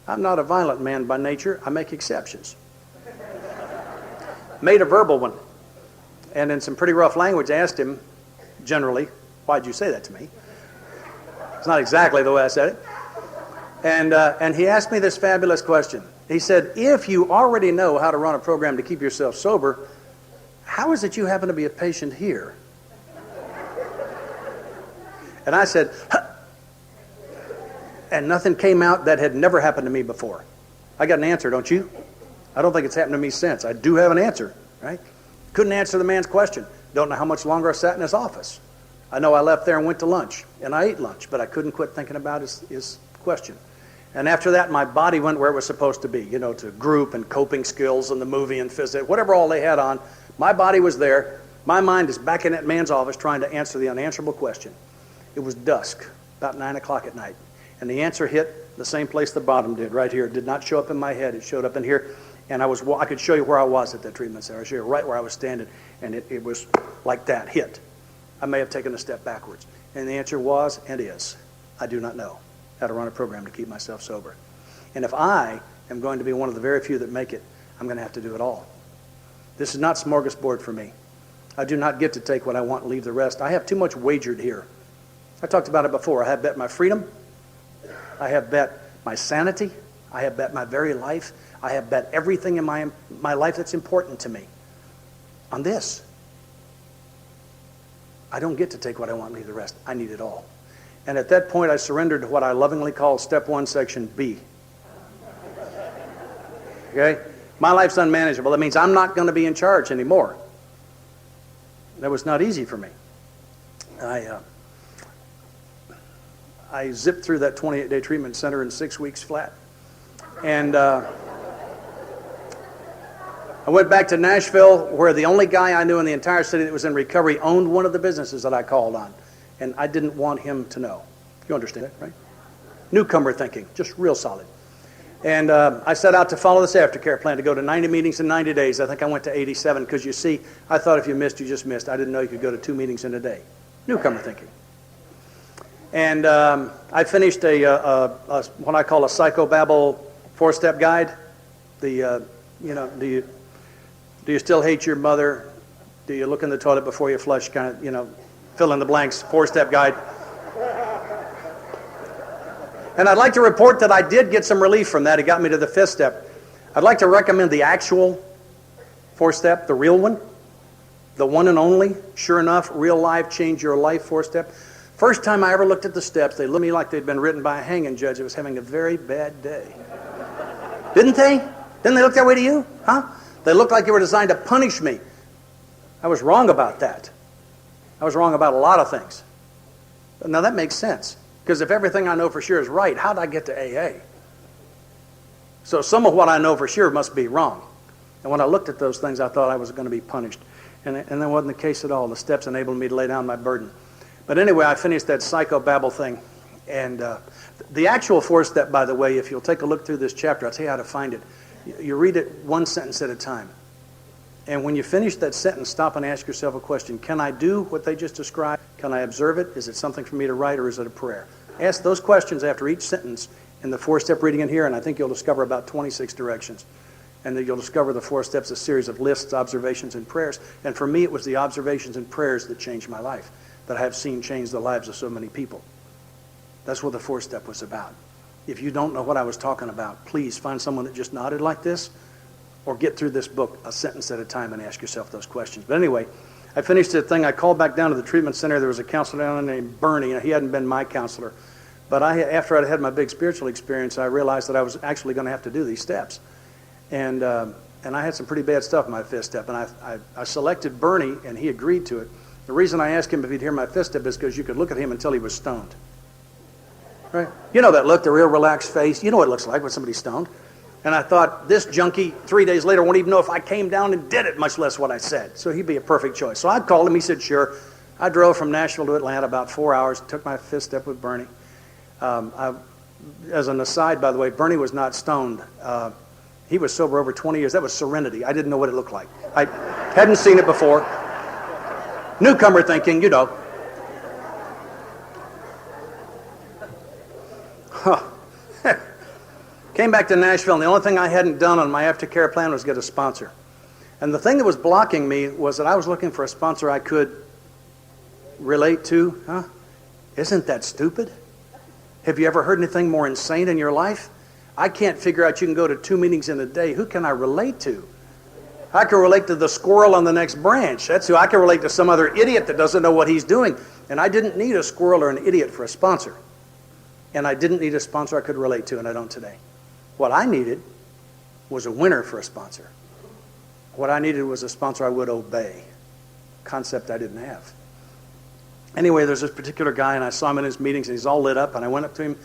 A: I'm not a violent man by nature. I make exceptions. Made a verbal one. And in some pretty rough language, asked him, generally, "Why'd you say that to me?" It's not exactly the way I said it. And he asked me this fabulous question. He said, "If you already know how to run a program to keep yourself sober, how is it you happen to be a patient here?" And I said, "Huh." And nothing came out that had never happened to me before. I got an answer, don't you? I don't think it's happened to me since. I do have an answer, right? Couldn't answer the man's question. Don't know how much longer I sat in his office. I know I left there and went to lunch, and I ate lunch, but I couldn't quit thinking about his question. And after that, my body went where it was supposed to be, to group and coping skills and the movie and physics, whatever all they had on. My body was there. My mind is back in that man's office trying to answer the unanswerable question. It was dusk, about 9 o'clock at night. And the answer hit the same place the bottom did, right here. It did not show up in my head. It showed up in here. And I could show you where I was at that treatment center. I show you right where I was standing. And it was like that, hit. I may have taken a step backwards. And the answer was and is, I do not know how to run a program to keep myself sober. And if I am going to be one of the very few that make it, I'm going to have to do it all. This is not smorgasbord for me. I do not get to take what I want and leave the rest. I have too much wagered here. I talked about it before. I have bet my freedom. I have bet my sanity. I have bet my very life. I have bet everything in my life that's important to me on this. I don't get to take what I want and leave the rest. I need it all. And at that point, I surrendered to what I lovingly call Step 1, Section B. Okay? My life's unmanageable. That means I'm not going to be in charge anymore. That was not easy for me. I zipped through that 28-day treatment center in 6 weeks flat. And I went back to Nashville, where the only guy I knew in the entire city that was in recovery owned one of the businesses that I called on. And I didn't want him to know. You understand that, right? Newcomer thinking, just real solid. And I set out to follow this aftercare plan to go to 90 meetings in 90 days. I think I went to 87 because, you see, I thought if you missed, you just missed. I didn't know you could go to 2 meetings in a day. Newcomer thinking. And I finished what I call a Psychobabble 4-step guide. Do you still hate your mother? Do you look in the toilet before you flush? Kind of, fill in the blanks, 4-step guide. And I'd like to report that I did get some relief from that. It got me to the 5th step. I'd like to recommend the actual 4-step, the real one, the one and only, sure enough, real life, change your life 4-step. First time I ever looked at the steps, they looked at me like they'd been written by a hanging judge that was having a very bad day. Didn't they? Didn't they look that way to you? Huh? They looked like they were designed to punish me. I was wrong about that. I was wrong about a lot of things. Now that makes sense. Because if everything I know for sure is right, how did I get to AA? So some of what I know for sure must be wrong. And when I looked at those things, I thought I was going to be punished. And that wasn't the case at all. The steps enabled me to lay down my burden. But anyway, I finished that Psychobabble thing. And the actual 4-step, by the way, if you'll take a look through this chapter, I'll tell you how to find it. You read it one sentence at a time. And when you finish that sentence, stop and ask yourself a question. Can I do what they just described? Can I observe it? Is it something for me to write, or is it a prayer? Ask those questions after each sentence in the 4-step reading in here, and I think you'll discover about 26 directions. And then you'll discover the 4 steps, a series of lists, observations, and prayers. And for me, it was the observations and prayers that changed my life, that I have seen change the lives of so many people. That's what the 4-step was about. If you don't know what I was talking about, please find someone that just nodded like this, or get through this book a sentence at a time and ask yourself those questions. But anyway, I finished the thing. I called back down to the treatment center. There was a counselor down there named Bernie. He hadn't been my counselor. But after I'd had my big spiritual experience, I realized that I was actually going to have to do these steps. And I had some pretty bad stuff in my 5th step. And I selected Bernie, and he agreed to it. The reason I asked him if he'd hear my 5th step is because you could look at him until he was stoned. Right? You know that look, the real relaxed face. You know what it looks like when somebody's stoned. And I thought, this junkie, 3 days later, won't even know if I came down and did it, much less what I said. So he'd be a perfect choice. So I called him. He said, sure. I drove from Nashville to Atlanta about 4 hours, took my 5th step with Bernie. As an aside, by the way, Bernie was not stoned. He was sober over 20 years. That was serenity. I didn't know what it looked like. I hadn't seen it before. Newcomer thinking, Came back to Nashville, and the only thing I hadn't done on my aftercare plan was get a sponsor. And the thing that was blocking me was that I was looking for a sponsor I could relate to. Huh? Isn't that stupid? Have you ever heard anything more insane in your life? I can't figure out you can go to 2 meetings in a day. Who can I relate to? I can relate to the squirrel on the next branch. That's who I can relate to, some other idiot that doesn't know what he's doing. And I didn't need a squirrel or an idiot for a sponsor. And I didn't need a sponsor I could relate to, and I don't today. What I needed was a winner for a sponsor. What I needed was a sponsor I would obey. Concept I didn't have. Anyway, there's this particular guy, and I saw him in his meetings, and he's all lit up, and I went up to him,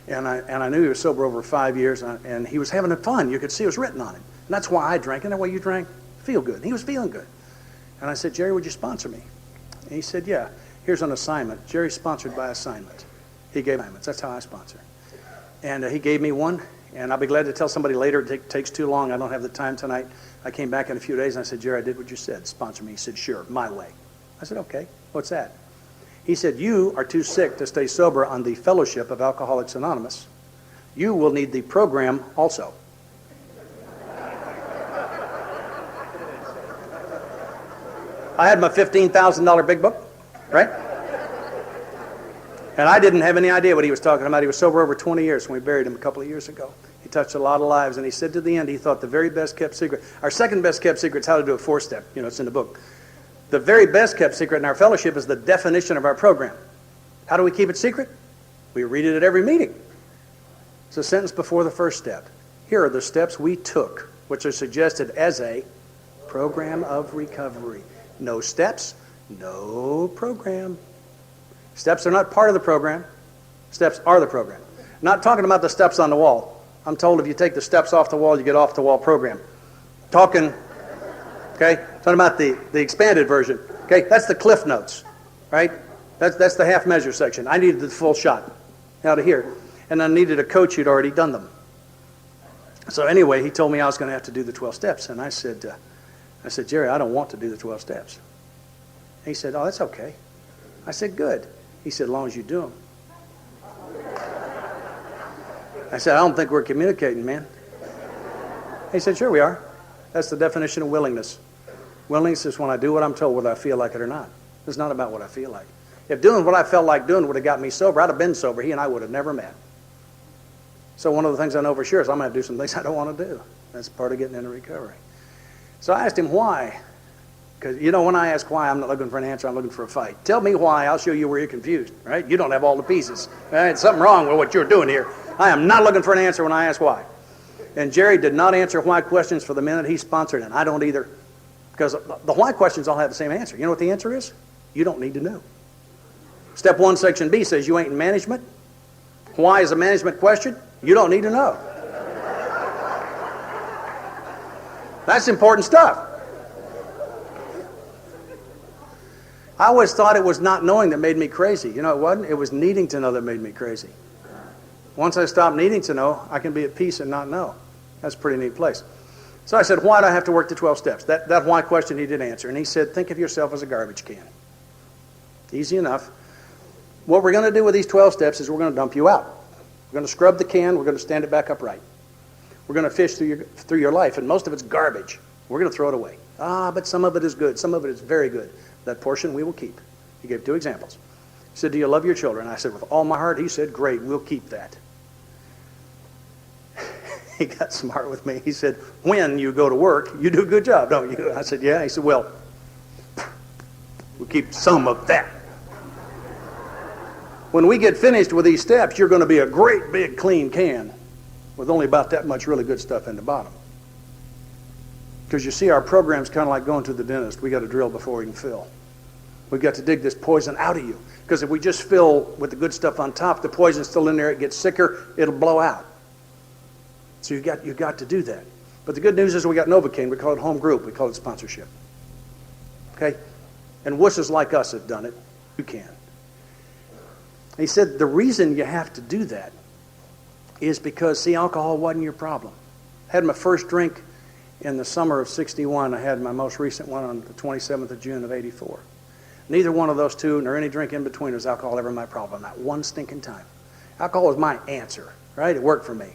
A: and I knew he was sober over 5 years, and he was having fun. You could see it was written on him. And that's why I drank, and that way you drank, feel good. And he was feeling good. And I said, Jerry, would you sponsor me? And he said, yeah. Here's an assignment. Jerry's sponsored by assignment. He gave assignments. That's how I sponsor. And he gave me one, and I'll be glad to tell somebody later. It takes too long. I don't have the time tonight. I came back in a few days, and I said, Jerry, I did what you said. Sponsor me. He said, sure, my way. I said, okay. What's that? He said, you are too sick to stay sober on the fellowship of Alcoholics Anonymous. You will need the program also. I had my $15,000 big book, right? And I didn't have any idea what he was talking about. He was sober over 20 years when we buried him a couple of years ago. He touched a lot of lives, and he said to the end, he thought the very best kept secret. Our second best kept secret is how to do a 4-step. You know, it's in the book. The very best kept secret in our fellowship is the definition of our program. How do we keep it secret? We read it at every meeting. It's a sentence before the first step. Here are the steps we took, which are suggested as a program of recovery. No steps, no program. Steps are not part of the program. Steps are the program. Not talking about the steps on the wall. I'm told if you take the steps off the wall, you get off the wall program. Talking about the expanded version. Okay, that's the Cliff Notes, right? That's the half measure section. I needed the full shot out of here. And I needed a coach who'd already done them. So anyway, he told me I was going to have to do the 12 steps. And I said, Jerry, I don't want to do the 12 steps. And he said, oh, that's okay. I said, good. He said, as long as you do them. I said, I don't think we're communicating, man. He said, sure we are. That's the definition of willingness. Willingness is when I do what I'm told, whether I feel like it or not. It's not about what I feel like. If doing what I felt like doing would have got me sober, I'd have been sober. He and I would have never met. So one of the things I know for sure is I'm going to have to do some things I don't want to do. That's part of getting into recovery. So I asked him why. Because, you know, when I ask why, I'm not looking for an answer. I'm looking for a fight. Tell me why. I'll show you where you're confused. Right? You don't have all the pieces. Right? Something wrong with what you're doing here. I am not looking for an answer when I ask why. And Jerry did not answer why questions for the minute he sponsored, and I don't either. Because the why questions all have the same answer. You know what the answer is? You don't need to know. Step 1, section B says you ain't in management. Why is a management question? You don't need to know. That's important stuff. I always thought it was not knowing that made me crazy. You know, it wasn't. It was needing to know that made me crazy. Once I stopped needing to know, I can be at peace and not know. That's a pretty neat place. So I said, why do I have to work the 12 steps? That why question he did answer. And he said, think of yourself as a garbage can. Easy enough. What we're going to do with these 12 steps is we're going to dump you out. We're going to scrub the can. We're going to stand it back upright. We're going to fish through your life, and most of it's garbage. We're going to throw it away. But some of it is good. Some of it is very good. That portion we will keep. He gave 2 examples. He said, do you love your children? I said, with all my heart. He said, great, we'll keep that. He got smart with me. He said, when you go to work, you do a good job, don't you? I said, yeah. He said, well, we'll keep some of that. When we get finished with these steps, you're going to be a great big clean can with only about that much really good stuff in the bottom. Because you see, our program's kind of like going to the dentist. We got to drill before we can fill. We've got to dig this poison out of you. Because if we just fill with the good stuff on top, the poison's still in there, it gets sicker, it'll blow out. So you got to do that. But the good news is we got Novocaine. We call it home group. We call it sponsorship. Okay? And wusses like us have done it. You can. He said the reason you have to do that is because, see, alcohol wasn't your problem. I had my first drink in the summer of 61. I had my most recent one on the 27th of June of 84. Neither one of those two, nor any drink in between, was alcohol ever my problem. Not one stinking time. Alcohol was my answer, right? It worked for me.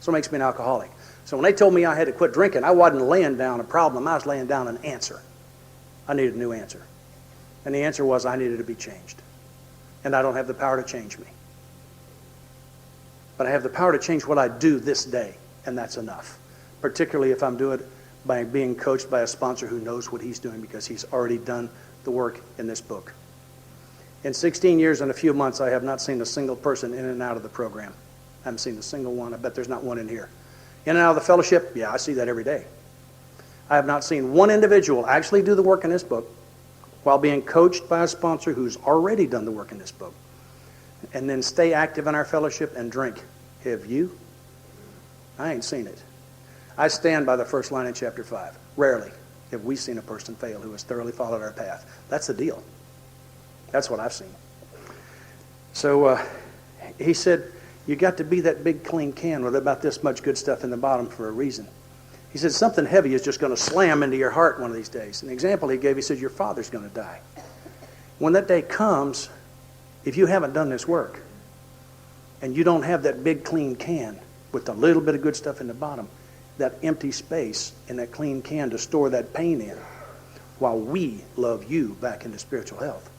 A: So it makes me an alcoholic. So when they told me I had to quit drinking, I wasn't laying down a problem. I was laying down an answer. I needed a new answer. And the answer was I needed to be changed. And I don't have the power to change me. But I have the power to change what I do this day, and that's enough. Particularly if I'm doing it by being coached by a sponsor who knows what he's doing because he's already done the work in this book. In 16 years and a few months, I have not seen a single person in and out of the program. I haven't seen a single one. I bet there's not one in here. In and out of the fellowship, yeah, I see that every day. I have not seen one individual actually do the work in this book while being coached by a sponsor who's already done the work in this book, and then stay active in our fellowship and drink. Have you? I ain't seen it. I stand by the first line in chapter 5. Rarely. have we seen a person fail who has thoroughly followed our path. That's the deal. That's what I've seen. So he said, you got to be that big clean can with about this much good stuff in the bottom for a reason. He said, something heavy is just going to slam into your heart one of these days. An example he gave, he said, your father's going to die. When that day comes, if you haven't done this work, and you don't have that big clean can with a little bit of good stuff in the bottom, that empty space in that clean can to store that pain in, while we love you back into spiritual health,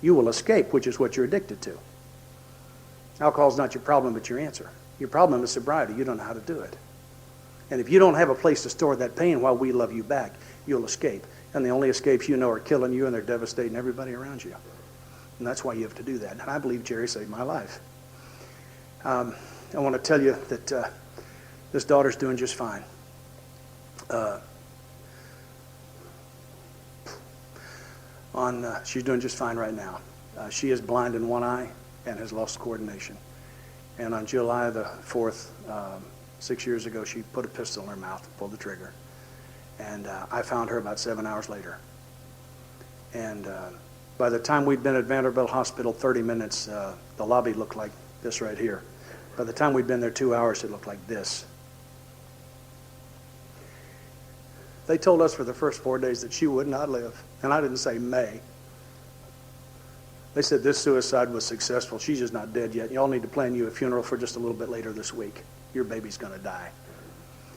A: you will escape, which is what you're addicted to. Alcohol's not your problem, but your answer. Your problem is sobriety. You don't know how to do it. And if you don't have a place to store that pain while we love you back, you'll escape. And the only escapes you know are killing you, and they're devastating everybody around you. And that's why you have to do that. And I believe Jerry saved my life. I want to tell you that this daughter's doing just fine. She's doing just fine right now. She is blind in one eye and has lost coordination. And on July the 4th, 6 years ago, she put a pistol in her mouth and pulled the trigger. And I found her about 7 hours later. And by the time we'd been at Vanderbilt Hospital 30 minutes, the lobby looked like this right here. By the time we'd been there 2 hours, it looked like this. They told us for the first 4 days that she would not live. And I didn't say may. They said this suicide was successful. She's just not dead yet. Y'all need to plan you a funeral for just a little bit later this week. Your baby's going to die.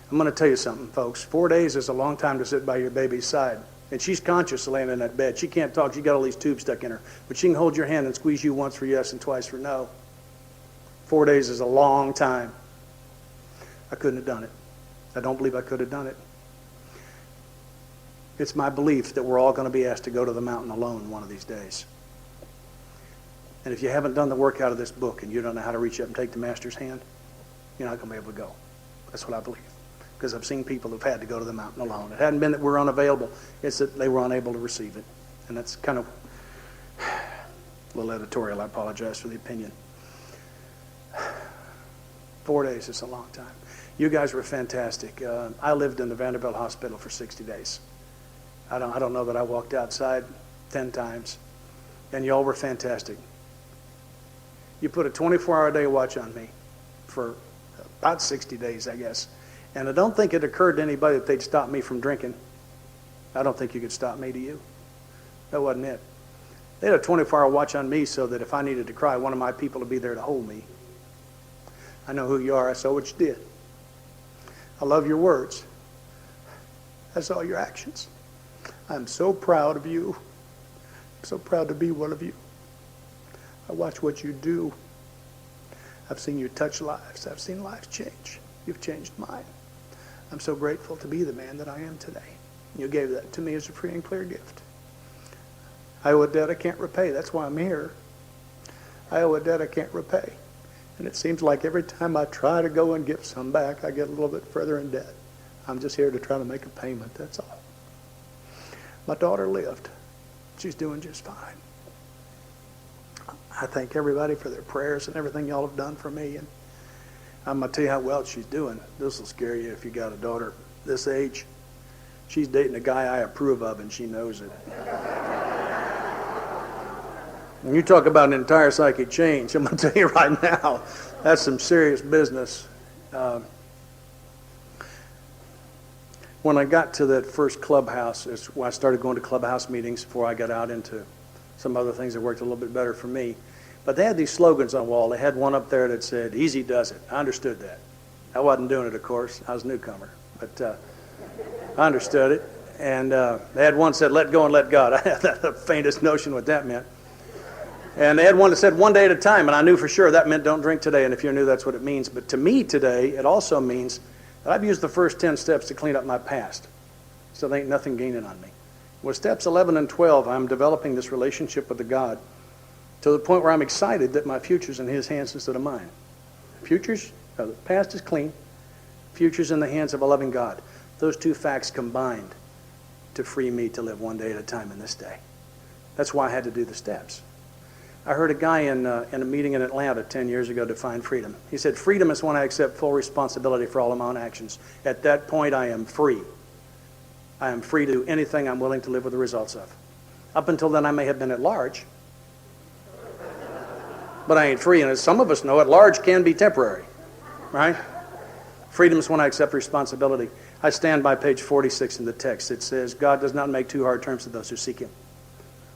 A: I'm going to tell you something, folks. 4 days is a long time to sit by your baby's side. And she's conscious laying in that bed. She can't talk. She got all these tubes stuck in her. But she can hold your hand and squeeze you once for yes and twice for no. 4 days is a long time. I couldn't have done it. I don't believe I could have done it. It's my belief that we're all going to be asked to go to the mountain alone one of these days. And if you haven't done the work out of this book and you don't know how to reach up and take the master's hand, you're not going to be able to go. That's what I believe. Because I've seen people who've had to go to the mountain alone. It hadn't been that we're unavailable. It's that they were unable to receive it. And that's kind of a little editorial. I apologize for the opinion. 4 days is a long time. You guys were fantastic. I lived in the Vanderbilt Hospital for 60 days. I don't know that I walked outside 10 times. And y'all were fantastic. You put a 24-hour-a-day watch on me for about 60 days, I guess. And I don't think it occurred to anybody that they'd stop me from drinking. I don't think you could stop me, do you? That wasn't it. They had a 24-hour watch on me so that if I needed to cry, one of my people would be there to hold me. I know who you are. I saw what you did. I love your words. I saw your actions. I'm so proud of you. I'm so proud to be one of you. I watch what you do. I've seen you touch lives. I've seen lives change. You've changed mine. I'm so grateful to be the man that I am today. You gave that to me as a free and clear gift. I owe a debt I can't repay. That's why I'm here. I owe a debt I can't repay. And it seems like every time I try to go and give some back, I get a little bit further in debt. I'm just here to try to make a payment, that's all. My daughter lived. She's doing just fine. I thank everybody for their prayers and everything y'all have done for me. And I'm going to tell you how well she's doing. This will scare you if you got a daughter this age. She's dating a guy I approve of, and she knows it. When you talk about an entire psychic change, I'm going to tell you right now, that's some serious business. When I got to that first clubhouse, is when I started going to clubhouse meetings before I got out into some other things that worked a little bit better for me. But they had these slogans on the wall. They had one up there that said, easy does it. I understood that. I wasn't doing it, of course. I was a newcomer. But I understood it. And they had one that said, let go and let God. I had the faintest notion what that meant. And they had one that said, one day at a time. And I knew for sure that meant don't drink today. And if you're new, that's what it means. But to me today, it also means that I've used the first 10 steps to clean up my past. So there ain't nothing gaining on me. With steps 11 and 12, I'm developing this relationship with the God to the point where I'm excited that my future's in His hands instead of mine. The past is clean. Future's in the hands of a loving God. Those two facts combined to free me to live one day at a time in this day. That's why I had to do the steps. I heard a guy in a meeting in Atlanta 10 years ago define freedom. He said, freedom is when I accept full responsibility for all of my own actions. At that point, I am free. I am free to do anything I'm willing to live with the results of. Up until then, I may have been at large, but I ain't free. And as some of us know, at large can be temporary, right? Freedom is when I accept responsibility. I stand by page 46 in the text. It says, God does not make too hard terms to those who seek him.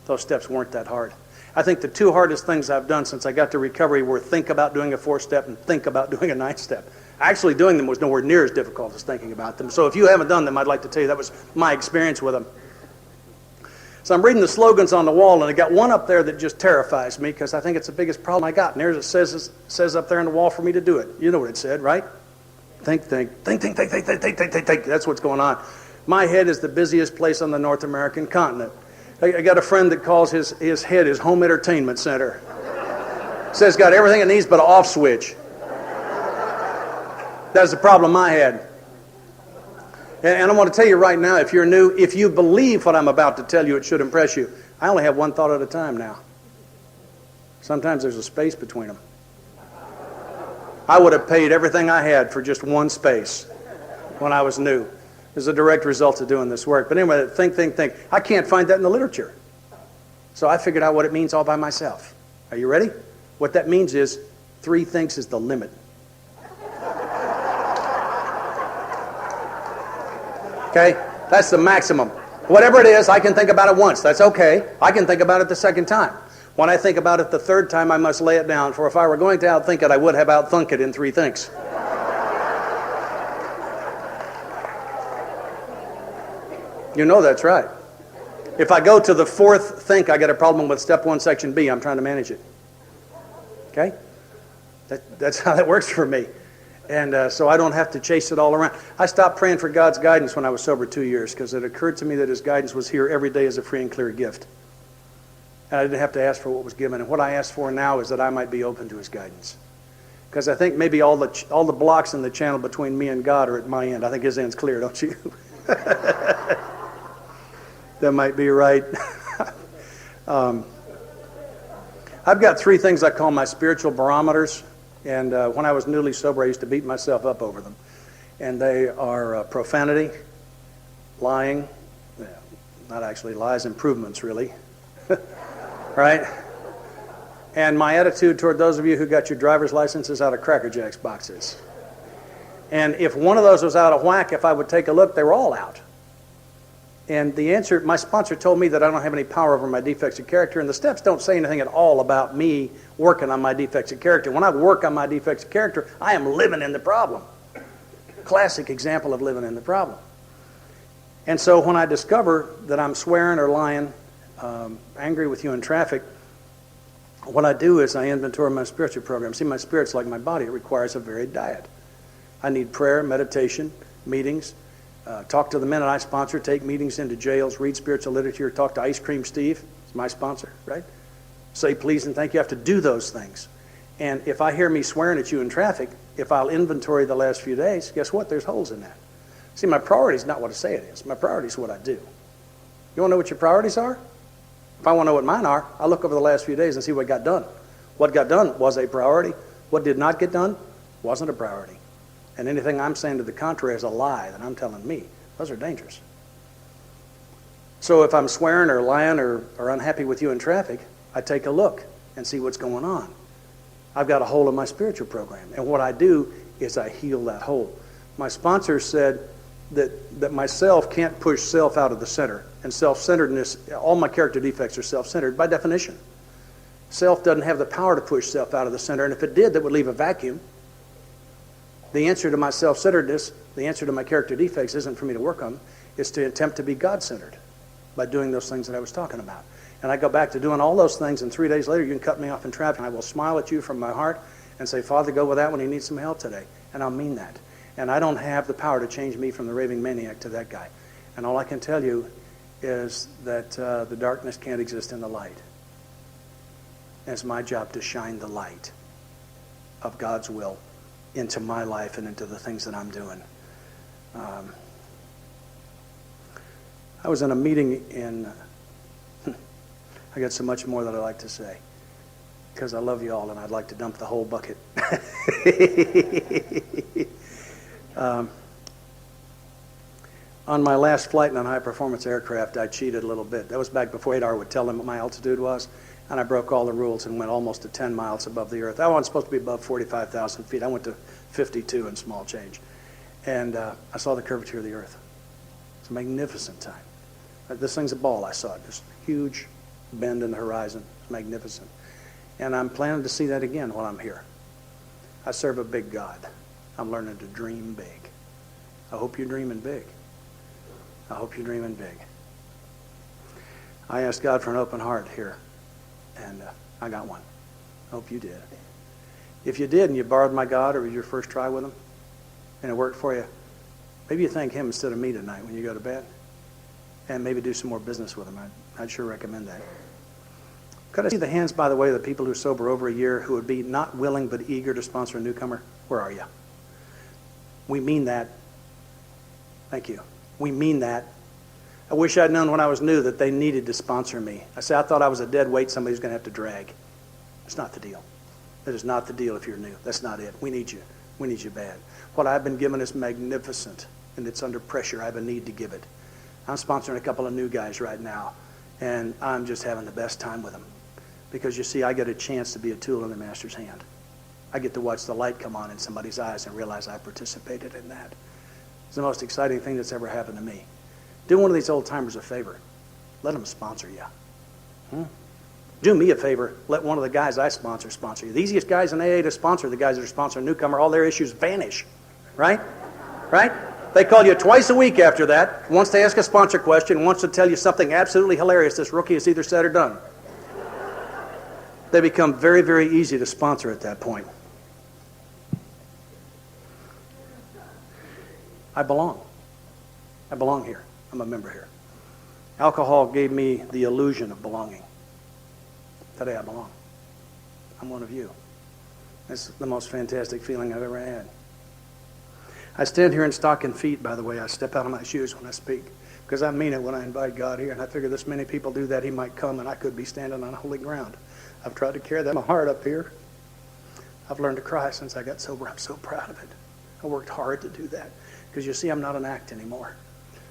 A: Those steps weren't that hard. I think the two hardest things I've done since I got to recovery were think about doing a 4-step and think about doing a 9-step. Actually doing them was nowhere near as difficult as thinking about them. So if you haven't done them, I'd like to tell you that was my experience with them. So I'm reading the slogans on the wall, and I got one up there that just terrifies me because I think it's the biggest problem I got. And there's it says up there on the wall for me to do it. You know what it said, right? Think. That's what's going on. My head is the busiest place on the North American continent. I got a friend that calls his head his home entertainment center. Says got everything it needs but an off switch. That's the problem I had. And I want to tell you right now, if you're new, if you believe what I'm about to tell you, it should impress you. I only have one thought at a time now. Sometimes there's a space between them. I would have paid everything I had for just one space when I was new. As a direct result of doing this work. But anyway, think. I can't find that in the literature. So I figured out what it means all by myself. Are you ready? What that means is 3 thinks is the limit. Okay? That's the maximum. Whatever it is, I can think about it once. That's okay. I can think about it the second time. When I think about it the third time, I must lay it down. For if I were going to outthink it, I would have outthunk it in 3 thinks. You know that's right. If I go to the 4th think, I got a problem with step 1, section B. I'm trying to manage it. Okay? That's how that works for me. And so I don't have to chase it all around. I stopped praying for God's guidance when I was sober 2 years because it occurred to me that his guidance was here every day as a free and clear gift. And I didn't have to ask for what was given. And what I ask for now is that I might be open to his guidance. Because I think maybe all the blocks in the channel between me and God are at my end. I think his end's clear, don't you? That might be right. I've got 3 things I call my spiritual barometers. And when I was newly sober, I used to beat myself up over them. And they are profanity, lying, not actually lies, improvements really, right? And my attitude toward those of you who got your driver's licenses out of Cracker Jacks boxes. And if one of those was out of whack, if I would take a look, they were all out. And the answer, my sponsor told me that I don't have any power over my defects of character, and the steps don't say anything at all about me working on my defects of character. When I work on my defects of character, I am living in the problem. Classic example of living in the problem. And so when I discover that I'm swearing or lying, angry with you in traffic, what I do is I inventory my spiritual program. See, my spirit's like my body. It requires a varied diet. I need prayer, meditation, meetings, talk to the men that I sponsor, take meetings into jails, read spiritual literature, talk to Ice Cream Steve, he's my sponsor, right? Say please and thank you. I have to do those things. And if I hear me swearing at you in traffic, if I'll inventory the last few days, guess what? There's holes in that. See, my priority is not what I say it is. My priority is what I do. You want to know what your priorities are? If I want to know what mine are, I'll look over the last few days and see what got done. What got done was a priority. What did not get done wasn't a priority. And anything I'm saying to the contrary is a lie that I'm telling me. Those are dangerous. So if I'm swearing or lying or unhappy with you in traffic, I take a look and see what's going on. I've got a hole in my spiritual program. And what I do is I heal that hole. My sponsor said that myself can't push self out of the center. And self-centeredness, all my character defects are self-centered by definition. Self doesn't have the power to push self out of the center. And if it did, that would leave a vacuum. The answer to my self-centeredness, the answer to my character defects isn't for me to work on. It's to attempt to be God-centered by doing those things that I was talking about. And I go back to doing all those things, and 3 days later you can cut me off in traffic, and I will smile at you from my heart and say, Father, go with that when he needs some help today. And I'll mean that. And I don't have the power to change me from the raving maniac to that guy. And all I can tell you is that the darkness can't exist in the light. And it's my job to shine the light of God's will into my life and into the things that I'm doing. I was in a meeting in... I got so much more that I'd like to say because I love you all and I'd like to dump the whole bucket. On my last flight in a high-performance aircraft, I cheated a little bit. That was back before radar would tell them what my altitude was, and I broke all the rules and went almost to 10 miles above the earth. I wasn't supposed to be above 45,000 feet. I went to 52 and small change. And I saw the curvature of the earth. It's a magnificent time. This thing's a ball, I saw it. Just huge bend in the horizon. It's magnificent. And I'm planning to see that again while I'm here. I serve a big God. I'm learning to dream big. I hope you're dreaming big. I hope you're dreaming big. I asked God for an open heart here, and I got one. I hope you did. If you did and you borrowed my God, or it was your first try with him, and it worked for you, maybe you thank him instead of me tonight when you go to bed, and maybe do some more business with him. I'd sure recommend that. Could I see the hands, by the way, of the people who are sober over a year who would be not willing but eager to sponsor a newcomer? Where are you? We mean that. Thank you. We mean that. I wish I'd known when I was new that they needed to sponsor me. I thought I was a dead weight somebody's going to have to drag. It's not the deal. That is not the deal if you're new. That's not it. We need you. We need you bad. What I've been given is magnificent, and it's under pressure. I have a need to give it. I'm sponsoring a couple of new guys right now, and I'm just having the best time with them. Because, you see, I get a chance to be a tool in the Master's hand. I get to watch the light come on in somebody's eyes and realize I participated in that. It's the most exciting thing that's ever happened to me. Do one of these old-timers a favor. Let them sponsor you. Do me a favor. Let one of the guys I sponsor you. The easiest guys in AA to sponsor, the guys that are sponsoring a newcomer, all their issues vanish. Right? Right? They call you twice a week after that. Once they ask a sponsor question, once to tell you something absolutely hilarious this rookie has either said or done. They become very, very easy to sponsor at that point. I belong. I belong here. I'm a member here. Alcohol gave me the illusion of belonging. Today I belong. I'm one of you. It's the most fantastic feeling I've ever had. I stand here in stocking feet, by the way. I step out of my shoes when I speak, because I mean it when I invite God here, and I figure this many people do that, he might come, and I could be standing on holy ground. I've tried to carry that in my heart up here. I've learned to cry since I got sober. I'm so proud of it. I worked hard to do that, because you see, I'm not an act anymore.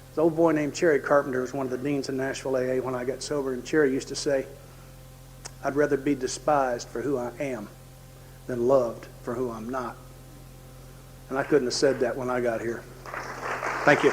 A: This old boy named Carpenter was one of the deans in Nashville AA when I got sober, and Cherry used to say, I'd rather be despised for who I am than loved for who I'm not. And I couldn't have said that when I got here. Thank you.